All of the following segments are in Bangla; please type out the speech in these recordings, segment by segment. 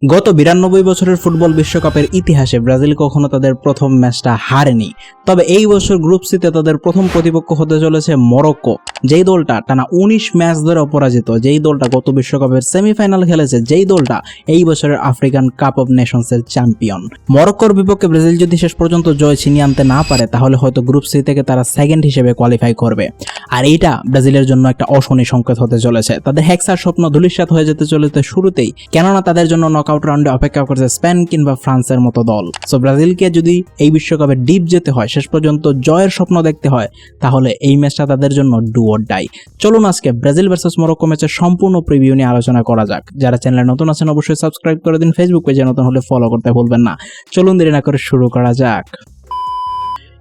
গত 92 বছরের ফুটবল বিশ্বকাপের ইতিহাসে ব্রাজিল কখনো তাদের প্রথম ম্যাচটা হারেনি। তবে এই বছর গ্রুপ সিতে তাদের প্রথম প্রতিপক্ষ হতে চলেছে মরক্কো, যেই দলটা টানা 19 ম্যাচ ধরে অপরাজিত, যেই দলটা গত বিশ্বকাপের সেমিফাইনাল খেলেছে, যেই দলটা এই বছরের আফ্রিকান কাপ অব নেশনসের চ্যাম্পিয়ন। মরক্কোর বিপক্ষে ব্রাজিল যদি শেষ পর্যন্ত জয় ছিনিয়ে আনতে না পারে, তাহলে হয়তো গ্রুপ সি থেকে তারা সেকেন্ড হিসেবে কোয়ালিফাই করবে। আর এইটা ব্রাজিলের জন্য একটা অশনি সংকেত হতে চলেছে। তাদের হেক্সার স্বপ্ন ধূলিসাৎ হয়ে যেতে চলেছে শুরুতেই, কেননা তাদের জন্য নকআউট রাউন্ডে অপেক্ষা করছে স্পেন কিংবা ফ্রান্সের মতো দল। সো ব্রাজিলকে যদি এই বিশ্বকাপে ডিপ যেতে হয়, শেষ পর্যন্ত জয়ের স্বপ্ন দেখতে হয়, তাহলে এই ম্যাচটা তাদের জন্য ডু অর ডাই। চলুন আজকে ব্রাজিল ভার্সেস মরক্কো ম্যাচের সম্পূর্ণ প্রিভিউ নিয়ে আলোচনা করা যাক। যারা চ্যানেলে নতুন আছেন অবশ্যই সাবস্ক্রাইব করে দিন, ফেসবুক পেজে নতুন হলে ফলো করতে ভুলবেন না। চলুন দেরি না করে শুরু করা যাক।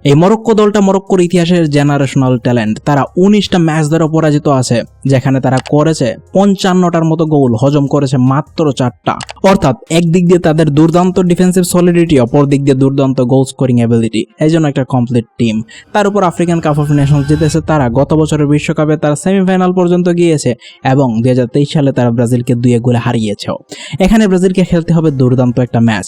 এই মরক্কো দলটা মরক্কোর ইতিহাসের জেনারেশনাল ট্যালেন্ট। তারা 19টা ম্যাচ ধরে পরাজিত আছে, যেখানে তারা করেছে 55টার মতো গোল, হজম করেছে মাত্র 4টা। অর্থাৎ একদিক দিয়ে তাদের দুর্দান্ত ডিফেন্সিভ সলিডিটি, অপর দিক দিয়ে দুর্দান্ত গোল স্কোরিং অ্যাবিলিটি, এই জন্য একটা কমপ্লিট টিম। তার উপর আফ্রিকান কাপ অফ নেশনস জিতেছে তারা। গত বছরের বিশ্বকাপে তারা সেমিফাইনাল পর্যন্ত গিয়েছে এবং 2023 সালে তারা ব্রাজিলকে 2 গোলে হারিয়েছেও। এখানে ব্রাজিলকে খেলতে হবে দুর্দান্ত একটা ম্যাচ,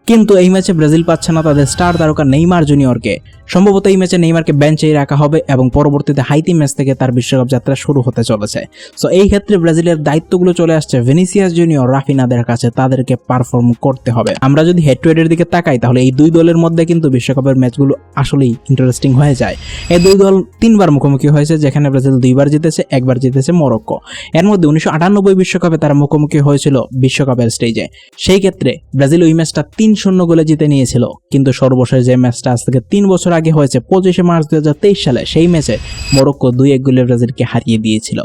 কিন্তু এই ম্যাচে ব্রাজিল পাচ্ছে না তাদের স্টার তারকা নেইমার জুনিয়রকে। সম্ভবত এই ম্যাচে নেইমারকে বেঞ্চেই রাখা হবে এবং পরবর্তীতে হাইতি ম্যাচ থেকে তার বিশ্বকাপ যাত্রা শুরু হতে চলেছে। সো এই ক্ষেত্রে ব্রাজিলের দায়িত্বগুলো চলে আসছে ভিনিসিয়াস জুনিয়র, রাফিনাদের কাছে। তাদেরকে পারফর্ম করতে হবে। আমরা যদি হেড টু হেডের দিকে তাকাই, তাহলে এই দুই দলের মধ্যে কিন্তু বিশ্বকাপের ম্যাচগুলো আসলেই ইন্টারেস্টিং হয়ে যায়। এই দুই দল 3বার মুখোমুখি হয়েছে, যেখানে ব্রাজিল 2বার জিতেছে, 1বার জিতেছে মরক্কো। এর মধ্যে 1998 বিশ্বকাপে তারা মুখোমুখি হয়েছিল বিশ্বকাপের স্টেজে। সেই ক্ষেত্রে ব্রাজিল ওই ম্যাচটা 3-0 গোলে জিতে নিয়েছিল। কিন্তু সর্বশেষ যে ম্যাচটা আজ থেকে 3 বছর আগে হয়েছে 25 মার্চ 2023 সালে, সেই ম্যাচে মরক্কো 2-1 গোলে ব্রাজিলকে হারিয়ে দিয়েছিল।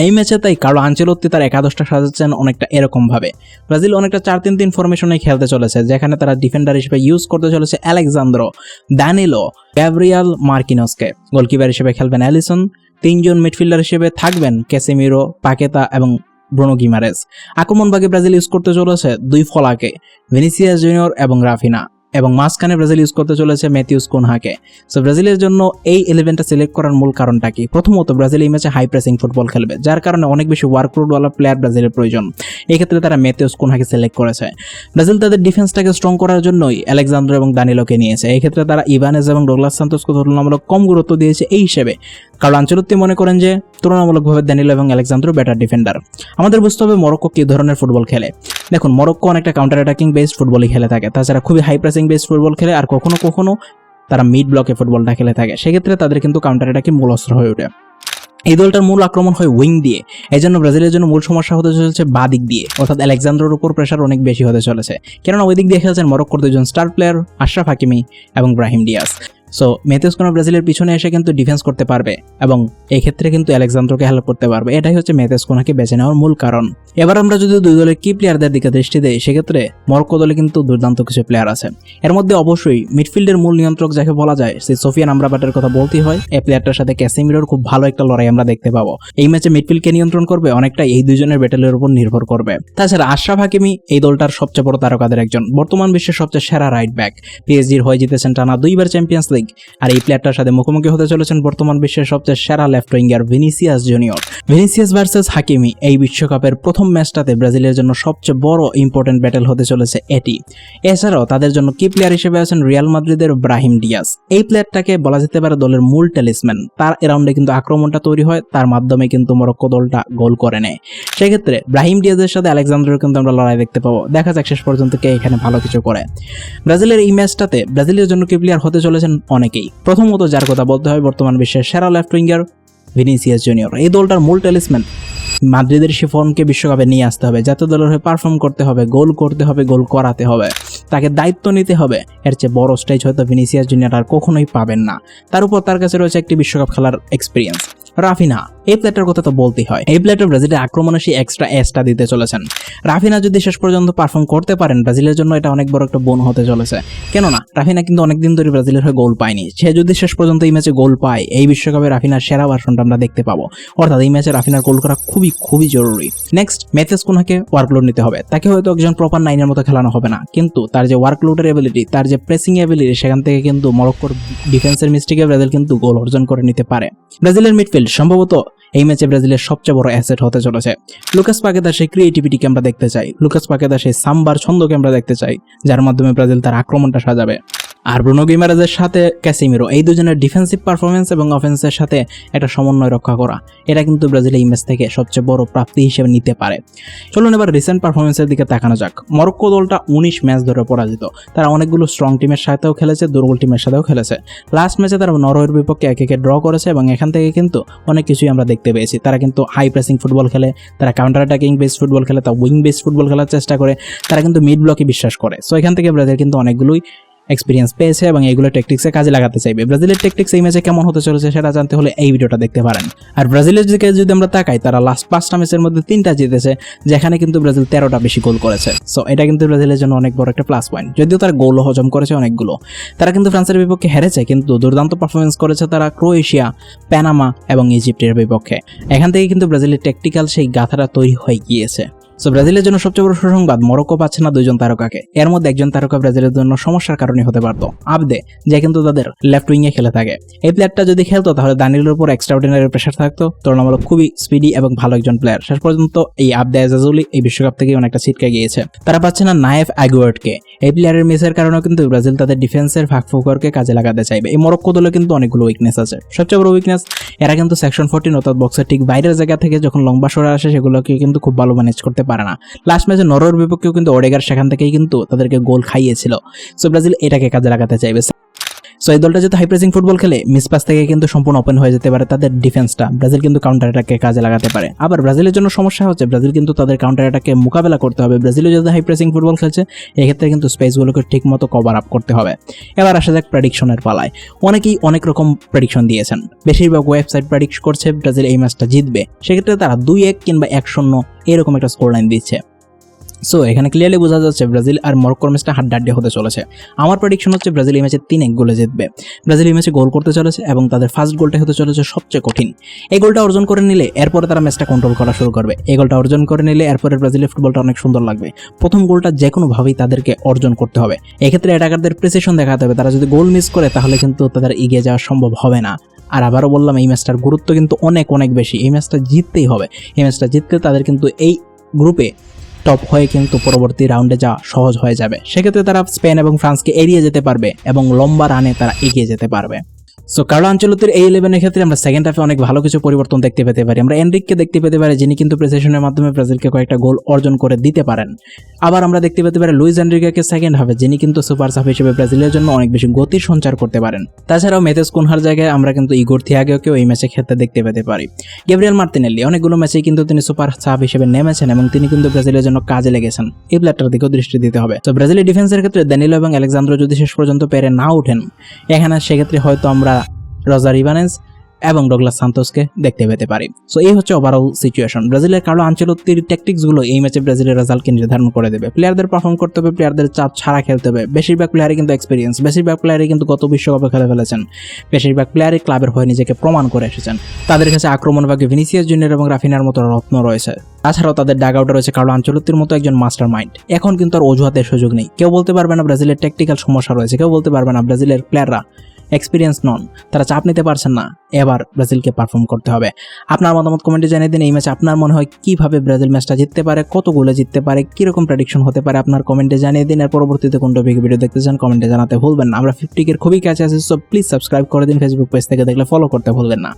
এই ম্যাচে তাই কার্লো আনচেলোত্তি তার একাদশটা সাজাচ্ছেন অনেকটা এরকম ভাবে। ব্রাজিল অনেকটা 4-3-3 ফরমেশনে খেলতে চলেছে, যেখানে তারা ডিফেন্ডার হিসেবে ইউজ করতে চলেছে আলেক্সান্দ্রো, দানিলো, গ্যাব্রিয়াল মার্কিনোসকে। গোলকিপার হিসেবে খেলবেন অ্যালিসন। 3জন মিডফিল্ডার হিসেবে থাকবেন ক্যাসেমিরো, পাকেতা এবং ব্রুনো গিমারেস। আক্রমণভাগে ব্রাজিল ইউজ করতে চলেছে 2 ফলাকে, ভিনিসিয়াস জুনিয়র এবং রাফিনা, এবং মাঝখানে ব্রাজিল ইউজ করতে চলেছে ম্যাথিউস কুনহাকে। সো ব্রাজিলের জন্য এই 11টা সিলেক্ট করার মূল কারণটা কি? প্রথমত, ব্রাজিল এই ম্যাচে হাই প্রেসিং ফুটবল খেলবে, যার কারণে অনেক বেশি ওয়ার্কলোডওয়ালা প্লেয়ার ব্রাজিলের প্রয়োজন। এই ক্ষেত্রে তারা ম্যাথিউস কুনহাকে সিলেক্ট করেছে। ব্রাজিল তাদের ডিফেন্সটাকে স্ট্রং করার জন্যই আলেক্সান্দ্রো এবং দানিলোকে নিয়েছে। এই ক্ষেত্রে তারা ইভানেজ এবং ডগলাস সান্তোসকে তুলনামূলক কম গুরুত্ব দিয়েছে। এই হিসেবে কারণ আনচেলোত্তি মনে করেন যে তুলনামূলকভাবে দানিলো এবং আলেক্সান্দ্রো বেটার ডিফেন্ডার। আমাদের বুঝতে হবে মরক্কো কি ধরনের ফুটবল খেলে। দেখুন, মরক্কো অনেকটা কাউন্টার অ্যাটাকিং বেসড ফুটবলই খেলে থাকে। তাছাড়া খুবই হাই প্রেসিং বেসড ফুটবল খেলে, আর কখনো কখনো তারা মিড ব্লকে ফুটবলটা খেলে থাকে। সেক্ষেত্রে তাদের কিন্তু কাউন্টার অ্যাটাকিং মূল অস্ত্র হয়ে ওঠে। এই দলটার মূল আক্রমণ হয় উইং দিয়ে। এই জন্য ব্রাজিলের জন্য মূল সমস্যা হতে চলেছে বাঁ দিক দিয়ে, অর্থাৎ আলেক্সান্দ্রোর উপর প্রেশার অনেক বেশি হতে চলেছে, কেননা ওই দিক দিয়ে খেলছেন মরক্কোর 2জন স্টার প্লেয়ার আশরাফ হাকিমি এবং Brahim Diaz. So Matheus Cunha ব্রাজিলের পিছনে এসে কিন্তু ডিফেন্স করতে পারবে এবং এই ক্ষেত্রে কিন্তু আলেক্সান্দ্রোকে হেল্প করতে পারবে। এটাই হচ্ছে ম্যাথিউস কুনহাকে বেছে নেওয়ার মূল কারণ। এবার আমরা যদি দুই দলের কি প্লেয়ারদের দিকে দৃষ্টি দেই, সেক্ষেত্রে মরক্কো দলে কিন্তু দুর্দান্ত কিছু প্লেয়ার আছে। এর মধ্যে অবশ্যই মিডফিল্ডের মূল নিয়ন্ত্রক যাকে বলা যায়, সেই সোফিয়ান আমরাবাটের কথা বলতেই হয়। এই প্লেয়ারটার সাথে ক্যাসেমিরোর খুব ভালো একটা লড়াই আমরা দেখতে পাবো। এই ম্যাচে মিডফিল্ডকে নিয়ন্ত্রণ করবে অনেকটা এই দুজনের ব্যাটেলের উপর নির্ভর করবে। তাছাড়া আশরাফ হাকিমি এই দলটার সবচেয়ে বড় তারকাদের একজন, বর্তমান বিশ্বের সবচেয়ে সেরা রাইট ব্যাক। পিএসজির হয়ে জিতেছেন টানা 2বার চ্যাম্পিয়ন্স লিগ। আর এই প্লেয়ারটার সাথে মুখোমুখি হতে চলেছেন বর্তমান বিশ্বের সবচেয়ে সেরা left winger Vinicius junior. Vinicius versus Hakimi এই বিশ্বকাপের প্রথম ম্যাচটাতে ব্রাজিলের জন্য সবচেয়ে বড় ইম্পর্টেন্ট ব্যাটেল হতে চলেছে এটি। এছাড়াও তাদের জন্য কি প্লেয়ার হিসেবে আছেন রিয়াল মাদ্রিদের ব্রাহিম ডিয়াজ। এই প্লেয়ারটাকে বলা যেতে পারে দলের মূল ট্যালিসম্যান। তার এরাউন্ডে কিন্তু আক্রমণটা তৈরি হয়, তার মাধ্যমে কিন্তু মরক্কো দলটা গোল করে নেয়। সেক্ষেত্রে ব্রাহিম ডিয়াজের সাথে আলেক্সান্দ্রোর কিন্তু আমরা লড়াই দেখতে পাবো। দেখা যাক শেষ পর্যন্ত কে এখানে ভালো কিছু করে। ব্রাজিলের এই ম্যাচটাতে ব্রাজিলের জন্য কি প্লেয়ার হতে চলেছেন অনেকেই। প্রথমত যার কথা বলতে হয়, বর্তমান বিশ্বের সেরা লেফট উইঙ্গার ভিনিসিয়াস জুনিয়র। এই দলটার মূল ট্যালিসম্যান। মাদ্রিদের সেই ফর্মকে বিশ্বকাপে নিয়ে আসতে হবে, জাতীয় দলের হয়ে পারফর্ম করতে হবে, গোল করতে হবে, গোল করাতে হবে, তাকে দায়িত্ব নিতে হবে। এর চেয়ে বড় স্টেজ হয়তো ভিনিসিয়াস জুনিয়র আর কখনোই পাবেন না। তার উপর তার কাছে রয়েছে একটি বিশ্বকাপ খেলার এক্সপিরিয়েন্স। রাফিনা, এই প্লেয়ারটার কথা তো বলতেই হয়। এই প্লেয়ারটা ব্রাজিলের আক্রমণে সেই এক্সট্রা এসটা দিতে চলেছেন। রাফিনা যদি শেষ পর্যন্ত পারফর্ম করতে পারেন, ব্রাজিলের জন্য এটা অনেক বড় একটা বোন হতে চলেছে। কেননা রাফিনা কিন্তু অনেকদিন ধরে ব্রাজিলের হয়ে গোল পায়নি। সে যদি শেষ পর্যন্ত এই ম্যাচে গোল পায়, এই বিশ্বকাপে রাফিনার সেরা ভার্সনটা আমরা দেখতে পাবো। অর্থাৎ এই ম্যাচে রাফিনার গোল করা খুবই খুবই জরুরি। নেক্সট, ম্যাথিউস কুনহাকে ওয়ার্কলোড নিতে হবে। তাকে হয়তো একজন প্রপার 9-এর মতো খেলানো হবে না, কিন্তু তার যে ওয়ার্কলোডের এবিলিটি, তার যে প্রেসিং এবিলিটি, সেখান থেকে কিন্তু মরক্কোর ডিফেন্সের মিস্টেকে ব্রাজিল কিন্তু গোল অর্জন করে নিতে পারে। ব্রাজিলের মিডফিল্ড সম্ভবত এই ম্যাচে ব্রাজিলের সবচেয়ে বড় অ্যাসেট হতে চলেছে। লুকাস পাকেতার সেই ক্রিয়েটিভিটিকে আমরা দেখতে চাই, লুকাস পাকেতার সেই সাম্বার ছন্দকে আমরা দেখতে চাই, যার মাধ্যমে ব্রাজিল তার আক্রমণটা সাজাবে। আর ব্রুনো গিমারেজের সাথে ক্যাসিমিরো, এই দুজনের ডিফেন্সিভ পারফরমেন্স এবং অফেন্সের সাথে একটা সমন্বয় রক্ষা করা, এটা কিন্তু ব্রাজিল এই ম্যাচ থেকে সবচেয়ে বড় প্রাপ্তি হিসেবে নিতে পারে। চলুন এবার রিসেন্ট পারফরমেন্সের দিকে তাকানো যাক। মরক্কো দলটা 19 ম্যাচ ধরে পরাজিত। তারা অনেকগুলো স্ট্রং টিমের সাথেও খেলেছে, দুর্বল টিমের সাথেও খেলেছে। লাস্ট ম্যাচে তারা নরওয়ের বিপক্ষে 1-1 ড্র করেছে এবং এখান থেকে কিন্তু অনেক কিছুই আমরা দেখতে পেয়েছি। তারা কিন্তু হাই প্রেসিং ফুটবল খেলে, তারা কাউন্টার অ্যাটাকিং বেস ফুটবল খেলে, তারা উইং বেস ফুটবল খেলার চেষ্টা করে, তারা কিন্তু মিড ব্লকে বিশ্বাস করে। সো এখান থেকে ব্রাজিল কিন্তু অনেকগুলোই এক্সপিরিয়েন্স পেয়েছে এবং এইগুলো ট্যাকটিক্সে কাজে লাগাতে চাইবে। ব্রাজিলের ট্যাকটিক্স এই ম্যাচে কেমন হতে চলেছে সেটা জানতে হলে এই ভিডিওটা দেখতে পারেন। আর ব্রাজিলের দিকে যদি আমরা তাকাই, তারা লাস্ট 5টা ম্যাচের মধ্যে 3টা জিতেছে, যেখানে কিন্তু ব্রাজিল 13টা বেশি গোল করেছে। সো এটা কিন্তু ব্রাজিলের জন্য অনেক বড় একটা প্লাস পয়েন্ট। যদিও তারা গোলও হজম করেছে অনেকগুলো। তারা কিন্তু ফ্রান্সের বিপক্ষে হেরেছে, কিন্তু দুর্দান্ত পারফরমেন্স করেছে তারা ক্রোয়েশিয়া, পানামা এবং ইজিপ্টের বিপক্ষে। এখান থেকে কিন্তু ব্রাজিলের ট্যাকটিক্যাল সেই গাথাটা তৈরি হয়ে গিয়েছে। সো ব্রাজিলের জন্য সবচেয়ে বড় সুসংবাদ, মরক্কো পাচ্ছে না 2জন তারকাকে। এর মধ্যে একজন তারকা ব্রাজিলের জন্য সমস্যার কারণে হতে পারতো, আবদে, যে কিন্তু তাদের লেফট উইংয়ে খেলে থাকে। এই প্লেয়ারটা যদি খেলতো তাহলে দানিলের উপর এক্সট্রাঅর্ডিনারি প্রেশার থাকতো। তুলনামূলক খুবই স্পিডি এবং ভালো একজন প্লেয়ার। শেষ পর্যন্ত এই আবদে আজাজুলি এই বিশ্বকাপ থেকে অনেকটা ছিটকে গিয়েছে। তারা পাচ্ছে না নায়েফ আগুয়ার্ডকে। এই প্লেয়ারের মিসের কারণেও কিন্তু ব্রাজিল তাদের ডিফেন্সের ফাঁকফোকরকে কাজে লাগাতে চাইবে। এই মরক্কো দলে কিন্তু অনেকগুলো উইকনেস আছে। সবচেয়ে বড় উইকনেস, এরা কিন্তু সেকশন 14 অর্থাৎ বক্সের ঠিক বাইরের জায়গা থেকে যখন লং পাস আসে সেগুলোকে কিন্তু খুব ভালো ম্যানেজ করতে পারে না। লাস্ট ম্যাচে নরওয়ের বিপক্ষেও কিন্তু ওডেগার সেখান থেকেই কিন্তু তাদেরকে গোল খাইয়েছিল। সো ব্রাজিল এটাকে কাজে লাগাতে চাইবে। সো এই দলটা যদি হাই প্রেসিং ফুটবল খেলে, মিস পাস থেকে কিন্তু সম্পূর্ণ ওপেন হয়ে যেতে পারে তাদের ডিফেন্সটা। ব্রাজিল কিন্তু কাউন্টার অ্যাটাককে কাজে লাগাতে পারে। আবার ব্রাজিলের জন্য সমস্যা হচ্ছে, ব্রাজিল কিন্তু তাদের কাউন্টার অ্যাটাককে মোকাবেলা করতে হবে। ব্রাজিলও যদি হাই প্রেসিং ফুটবল খেলছে, এক্ষেত্রে কিন্তু স্পেসগুলোকে ঠিকমতো কভার আপ করতে হবে। এবার আসা যাক প্রেডিকশনের পালায়। অনেকেই অনেক রকম প্রেডিকশন দিয়েছেন। বেশিরভাগ ওয়েবসাইট প্রেডিক্ট করছে ব্রাজিল এই ম্যাচটা জিতবে। সেক্ষেত্রে তারা 2-1 কিংবা 1-0 এরকম একটা স্কোর লাইন দিচ্ছে। সো এখানে ক্লিয়ারলি বোঝা যাচ্ছে ব্রাজিল আর মরক্কোর ম্যাচটা হাড্ডাহাড্ডি হতে চলেছে। আমার প্রেডিকশন হচ্ছে ব্রাজিল এই ম্যাচে 3-1 গোলে জিতবে। ব্রাজিল এই ম্যাচে গোল করতে চলেছে এবং তাদের ফার্স্ট গোলটা হতে চলেছে সবচেয়ে কঠিন। এই গোলটা অর্জন করে নিলে এরপরে তারা ম্যাচটা কন্ট্রোল করা শুরু করবে। এই গোলটা অর্জন করে নিলে এরপরে ব্রাজিলের ফুটবলটা অনেক সুন্দর লাগবে। প্রথম গোলটা যে কোনোভাবেই তাদেরকে অর্জন করতে হবে। এক্ষেত্রে অ্যাটাকারদের প্রিসিশন দেখাতে হবে। তারা যদি গোল মিস করে তাহলে কিন্তু তাদের এগিয়ে যাওয়া সম্ভব হবে না। আর আবারও বললাম, এই ম্যাচটার গুরুত্ব কিন্তু অনেক অনেক বেশি। এই ম্যাচটা জিততেই হবে। এই ম্যাচটা জিততে তাদের কিন্তু এই গ্রুপে টপ হয়ে কিন্তু পরবর্তী রাউন্ডে যাওয়া সহজ হয়ে যাবে। সেক্ষেত্রে তারা স্পেন এবং ফ্রান্সকে এড়িয়ে যেতে পারবে এবং লম্বা রানে তারা এগিয়ে যেতে পারবে। সো কার্লো আনচেলত্তির এই 11-এর ক্ষেত্রে আমরা সেকেন্ড হাফে অনেক ভালো কিছু পরিবর্তন দেখতে পেতে পারি। আমরা এনরিককে দেখতে পেতে পারি, যিনি কিন্তু প্রিসিশনের মাধ্যমে ব্রাজিলকে কয়েকটা গোল অর্জন করে দিতে পারেন। আবার আমরা দেখতে পেতে পারি লুইস এনরিকেকে সেকেন্ড হাফে, যিনি কিন্তু সুপার সাব হিসেবে ব্রাজিলের জন্য অনেক বেশি গতির সঞ্চার করতে পারেন। তাছাড়াও মেথেস কুনহার জায়গায় আমরা কিন্তু ইগোর থিয়াগোকেও এই ম্যাচে খেলতে দেখতে পেতে পারি। গ্যাব্রিয়েল মার্তিনেল্লি অনেকগুলো ম্যাচেই কিন্তু তিনি সুপার সাব হিসেবে নেমেছেন এবং তিনি কিন্তু ব্রাজিলের জন্য কাজে লেগেছেন। এই প্লেয়ারটার দিকেও দৃষ্টি দিতে হবে। তো ব্রাজিলের ডিফেন্সের ক্ষেত্রে দানিলো এবং আলেক্সান্দ্রো যদি শেষ পর্যন্ত পেরে না ওঠেন, এখানে সেক্ষেত্রে হয়তো আমরা রজার ইভানেস এবং ডগলাস সান্তোসকে দেখতে পেতে পারি। সো এই হচ্ছে ওভারঅল সিচুয়েশন। ব্রাজিলের কার্লো আনচেলত্তির ট্যাকটিক্সগুলো এই ম্যাচে ব্রাজিলের রেজাল্টকে নির্ধারণ করে দেবে। প্লেয়ারদের পারফর্ম করতে হবে, প্লেয়ারদের চাপ ছাড়া খেলতে হবে। বেশিরভাগ প্লেয়ারই কিন্তু এক্সপিরিয়েন্স, বেশিরভাগ প্লেয়ারই কিন্তু গত বিশ্বকাপে খেলে ফেলেছেন, বেশিরভাগ প্লেয়ারই ক্লাবের হয়ে নিজেকে প্রমাণ করে এসেছেন। তাদের কাছে আক্রমণভাগে ভিনিসিয়াস জুনিয়র এবং রাফিনার মতো রত্ন রয়েছে। তাছাড়াও তাদের ডাগ আউটে রয়েছে কার্লো আনচেলত্তির মতো একজন মাস্টার মাইন্ড। এখন কিন্তু আর অজুহাতের সুযোগ নেই। কেউ বলতে পারবে না ব্রাজিলের ট্যাকটিক্যাল সমস্যা রয়েছে, কেউ বলতে পারবে না ব্রাজিলের প্লেয়াররা এক্সপিরিয়েন্স নন, তারা চাপ নিতে পারছেন না। এবার ব্রাজিলকে পারফর্ম করতে হবে। আপনার মতামত কমেন্টে জানিয়ে দিন। এই ম্যাচে আপনার মনে হয় কিভাবে ব্রাজিল ম্যাচটা জিততে পারে, কত গোলে জিততে পারে, কিরকম প্রেডিকশন হতে পারে, আপনার কমেন্টে জানিয়ে দিন। আর পরবর্তীতে কোন টপিকে ভিডিও দেখতে চান কমেন্টে জানাতে ভুলবেন না। আমরা 50 এর খুবই কাছে আছি, সো প্লিজ সাবস্ক্রাইব করে দিন। ফেসবুক পেজ থেকে দেখলে ফলো করতে ভুলবেন না।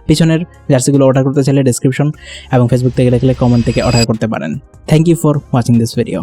পিছনের জার্সিগুলো অর্ডার করতে চাইলে ডেসক্রিপশন এবং ফেসবুক থেকে দেখলে কমেন্ট থেকে অর্ডার করতে পারেন। Thank you for watching this video.